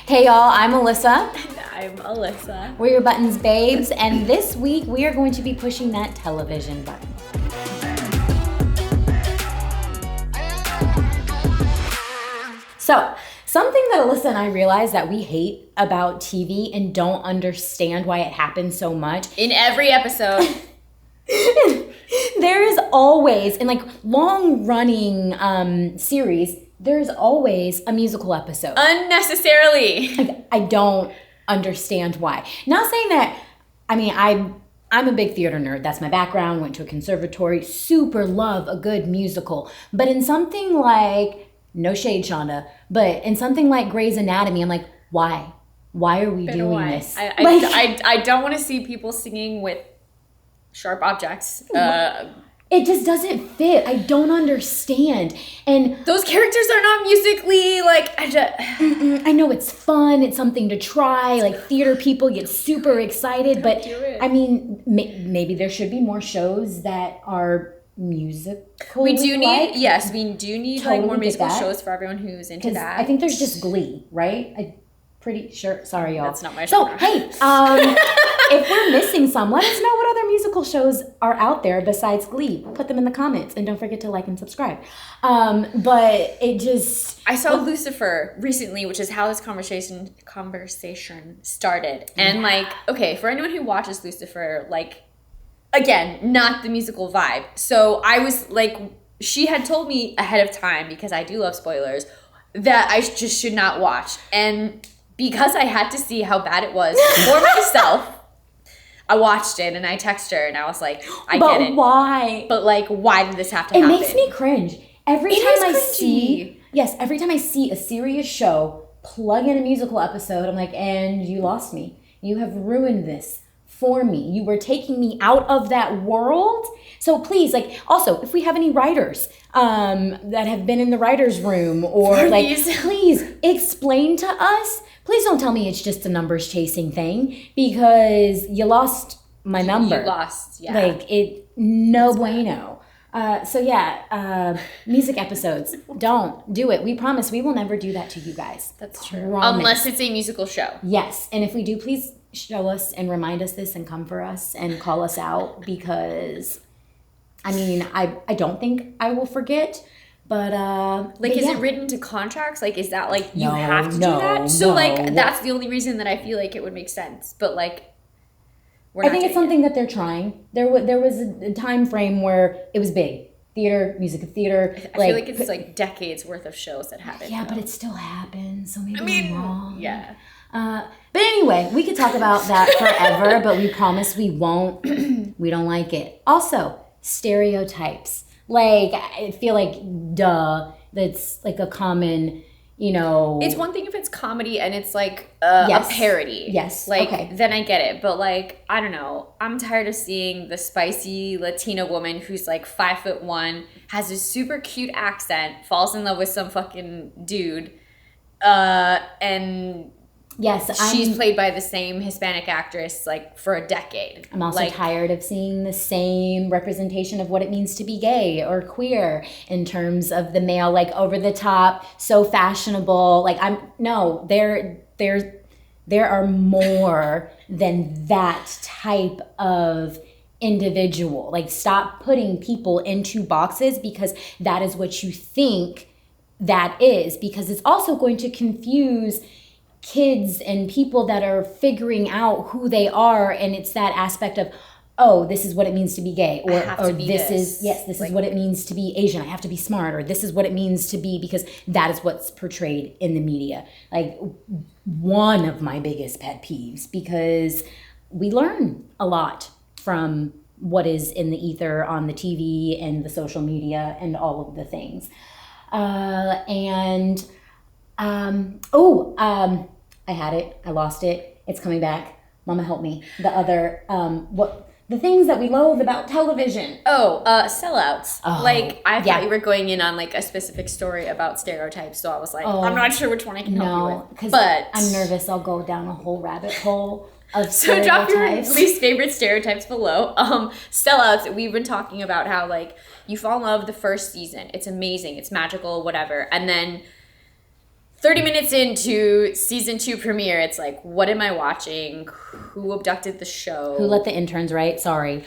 Hey y'all, I'm Alyssa. And I'm Alyssa. We're your buttons babes, and this week we are going to be pushing that television button. So, something that Alyssa and I realized that we hate about TV and don't understand why it happens so much. In every episode. There is always, in like long-running series, there's always a musical episode. Unnecessarily. Like, I don't understand why. Not saying that, I mean, I'm a big theater nerd. That's my background. Went to a conservatory. Super love a good musical. But in something like, no shade, Shonda, but in something like Grey's Anatomy, I'm like, why? Why are we doing this? I don't want to see people singing with sharp objects. It just doesn't fit. I don't understand. And those characters are not musically like. I know it's fun. It's something to try. Like theater people get super excited, but I mean, maybe there should be more shows that are musical. We do need totally like more musical that. shows for everyone who's into that. I think there's just Glee, right? I'm pretty sure. Sorry, y'all. That's not my show. So hey, if we're missing some, let us know what other musical shows are out there besides Glee. Put them in the comments, and don't forget to like and subscribe. But it just... I saw Lucifer recently, which is how this conversation started. And like, okay, for anyone who watches Lucifer, like, again, not the musical vibe. So I was like, she had told me ahead of time, because I do love spoilers, that I just should not watch. And because I had to see how bad it was for myself, I watched it and I texted her and I was like, I get it. But why? But like, why did this have to happen? It makes me cringe. Every time I see a serious show, plug in a musical episode, I'm like, and you lost me. You have ruined this for me. You were taking me out of that world. So please, like, also, if we have any writers that have been in the writer's room or please explain to us. Please don't tell me it's just a numbers chasing thing, because you lost my number. You lost, yeah. Like, no bueno. Music episodes. Don't do it. We promise we will never do that to you guys. That's true. Unless it's a musical show. Yes. And if we do, please show us and remind us this and come for us and call us out, because, I mean, I don't think I will forget. But is it written into contracts? Like, is that like you have to do that? So like that's the only reason that I feel like it would make sense. But like, I think it's something that they're trying. There was a time frame where it was big. Theater, music of theater. I feel like it's like decades worth of shows that happen. Yeah, but it still happens. So maybe I'm wrong. Yeah. But anyway, we could talk about that forever, but we promise we won't. We don't like it. Also, stereotypes. Like, I feel like, that's like a common, It's one thing if it's comedy and it's like a parody. Yes. Like, then I get it. But like, I don't know. I'm tired of seeing the spicy Latina woman who's like 5'1", has a super cute accent, falls in love with some fucking dude, and... Yes, she's played by the same Hispanic actress like for a decade. I'm also tired of seeing the same representation of what it means to be gay or queer in terms of the male, like over the top, so fashionable. Like there are more than that type of individual. Like, stop putting people into boxes because that is what you think that is, because it's also going to confuse kids and people that are figuring out who they are, and it's that aspect of, oh, this is what it means to be gay, or this is what it means to be Asian. I have to be smart, or this is what it means to be, because that is what's portrayed in the media. Like, one of my biggest pet peeves, because we learn a lot from what is in the ether on the TV and the social media and all of the things. I had it. I lost it. It's coming back. Mama, help me. The things that we loathe about television. Sellouts. I thought you were going in on like a specific story about stereotypes, so I was like, I'm not sure which one I can help you with. But I'm nervous. I'll go down a whole rabbit hole of so drop your least favorite stereotypes below. Sellouts. We've been talking about how like you fall in love the first season. It's amazing. It's magical. Whatever, and then 30 minutes into season 2 premiere, it's like, what am I watching? Who abducted the show? Who let the interns write? Sorry.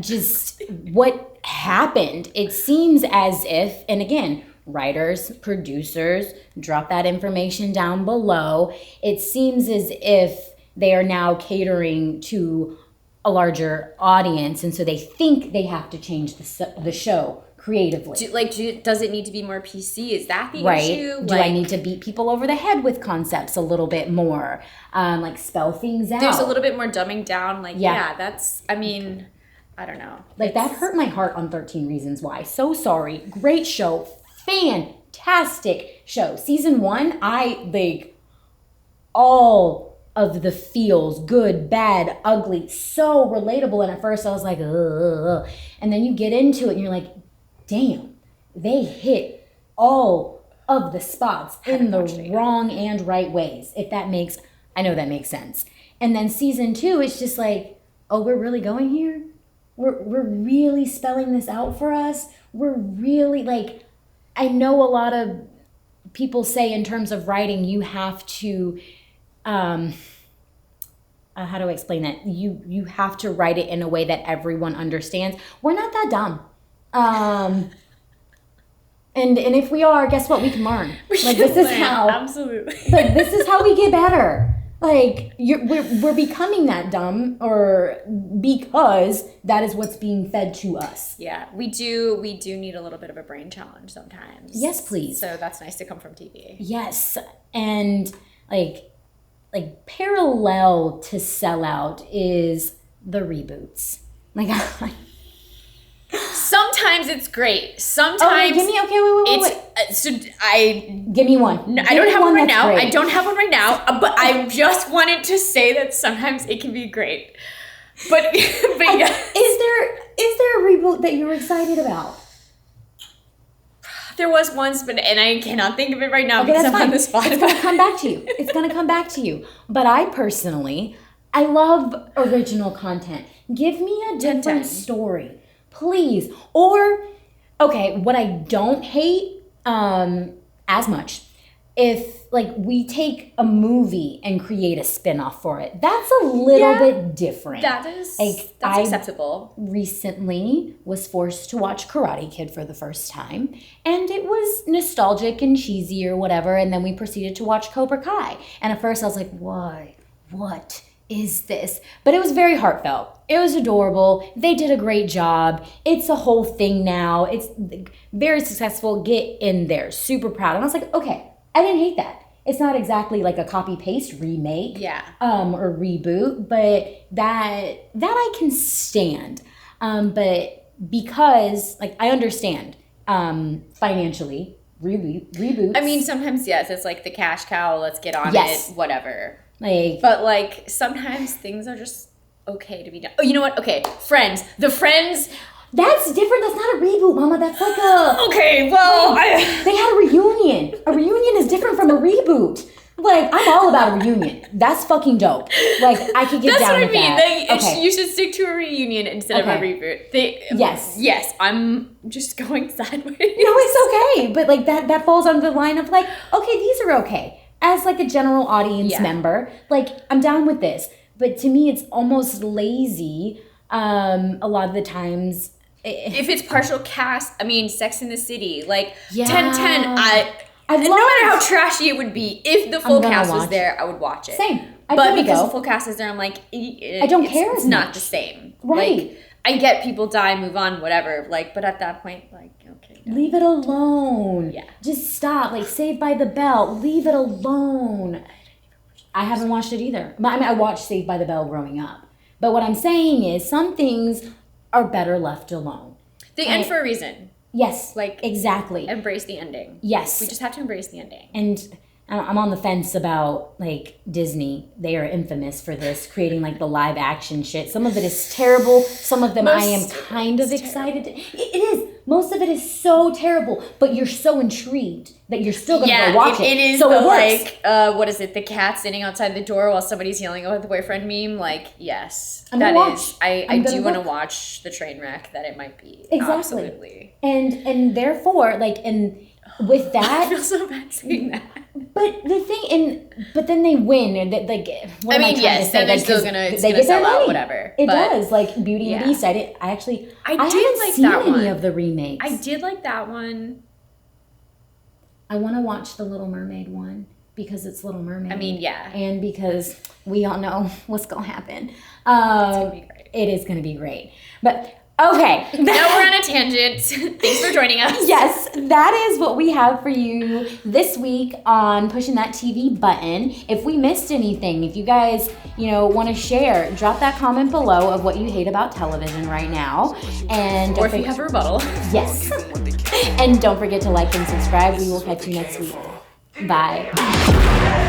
Just what happened? It seems as if, and again, writers, producers, drop that information down below. It seems as if they are now catering to a larger audience, and so they think they have to change the show creatively. Does it need to be more PC? Is that the right? issue? Do I need to beat people over the head with concepts a little bit more? Like spell things out. There's a little bit more dumbing down. That's, I mean, I don't know. Like that hurt my heart on 13 Reasons Why. So sorry. Great show. Fantastic show. Season 1, I like all of the feels, good, bad, ugly, so relatable. And at first I was like, ugh. And then you get into it and you're like, damn, they hit all of the spots in the wrong and right ways. I know that makes sense. And then season 2, it's just like, oh, we're really going here? We're really spelling this out for us? We're really, like, I know a lot of people say in terms of writing, you have to, how do I explain that? You have to write it in a way that everyone understands. We're not that dumb. And if we are, guess what? We can learn. This is how. Absolutely. Like this is how we get better. Like we're becoming that dumb, or because that is what's being fed to us. Yeah, we do need a little bit of a brain challenge sometimes. Yes, please. So that's nice to come from TV. Yes, and like parallel to Sellout is the reboots. Like. Sometimes it's great. Sometimes give me wait. Give me one. No, I don't have one right now. I don't have one right now. But I just wanted to say that sometimes it can be great. But yeah. Is there a reboot that you're excited about? There was once, and I cannot think of it right now because I'm on the spot. It's gonna come back to you. But I love original content. Give me a different story. Please. Or, okay, what I don't hate as much, if like we take a movie and create a spin-off for it, that's a little bit different. That's acceptable. Recently was forced to watch Karate Kid for the first time, and it was nostalgic and cheesy or whatever, and then we proceeded to watch Cobra Kai. And at first I was like, why? What is this? But it was very heartfelt. It was adorable. They did a great job. It's a whole thing now. It's very successful. Get in there. Super proud. And I was like, okay, I didn't hate that. It's not exactly like a copy-paste remake or reboot, but that I can stand. But because, like, I understand financially, reboots. I mean, sometimes, yes, it's like the cash cow, let's get on it, whatever. But, like, sometimes things are just okay to be done. Oh, you know what? Okay, Friends. The Friends... That's different. That's not a reboot, Mama. That's like a... Okay, well... They had a reunion. A reunion is different from a reboot. Like, I'm all about a reunion. That's fucking dope. Like, I could get down with that. That's what I mean. You should stick to a reunion instead of a reboot. Yes, I'm just going sideways. No, it's okay. But, like, that falls under the line of, like, okay, these are okay. As, like, a general audience member, like, I'm down with this. But to me, it's almost lazy a lot of the times. If it's partial cast, I mean, Sex in the City, like 10-10, no matter how trashy it would be, if the full cast was there, I would watch it. Same. But because the full cast is there, I'm like, I don't care. It's not the same. Right. Like, I get people die, move on, whatever. Like, but at that point, like, okay. No. Leave it alone. Yeah. Just stop. Like, Saved by the Bell. Leave it alone. I haven't watched it either. But I mean, I watched Saved by the Bell growing up. But what I'm saying is some things are better left alone. They end for a reason. Yes. Like, exactly. Embrace the ending. Yes. We just have to embrace the ending. And I'm on the fence about, like, Disney. They are infamous for this, creating, like, the live action shit. Some of it is terrible. Some of them I am kind of excited. It is. Most of it is so terrible, but you're so intrigued that you're still going to go watch it. It is so the, it works. like, what is it? The cat sitting outside the door while somebody's yelling about the boyfriend meme. Like, yes. I do want to watch the train wreck that it might be. Exactly. Absolutely. And therefore, like, and with I that, feel so bad saying that. but the thing, but then they win, and like, what am I trying to say? Then they're Like, still 'cause gonna, it's they gonna get their sell out, money. whatever. It But does, like Beauty and the yeah. Beast. I did haven't like seen that any one. of the remakes. I did like that one. I want to watch the Little Mermaid one because it's Little Mermaid. I mean, yeah. And because we all know what's gonna happen. It's gonna be great. It is gonna be great. But okay. Now we're on a tangent. Thanks for joining us. Yes, that is what we have for you this week on Pushing That TV Button. If we missed anything, if you guys, want to share, drop that comment below of what you hate about television right now. And Or if you have a rebuttal. Yes. And don't forget to like and subscribe. We will catch you next week. Bye.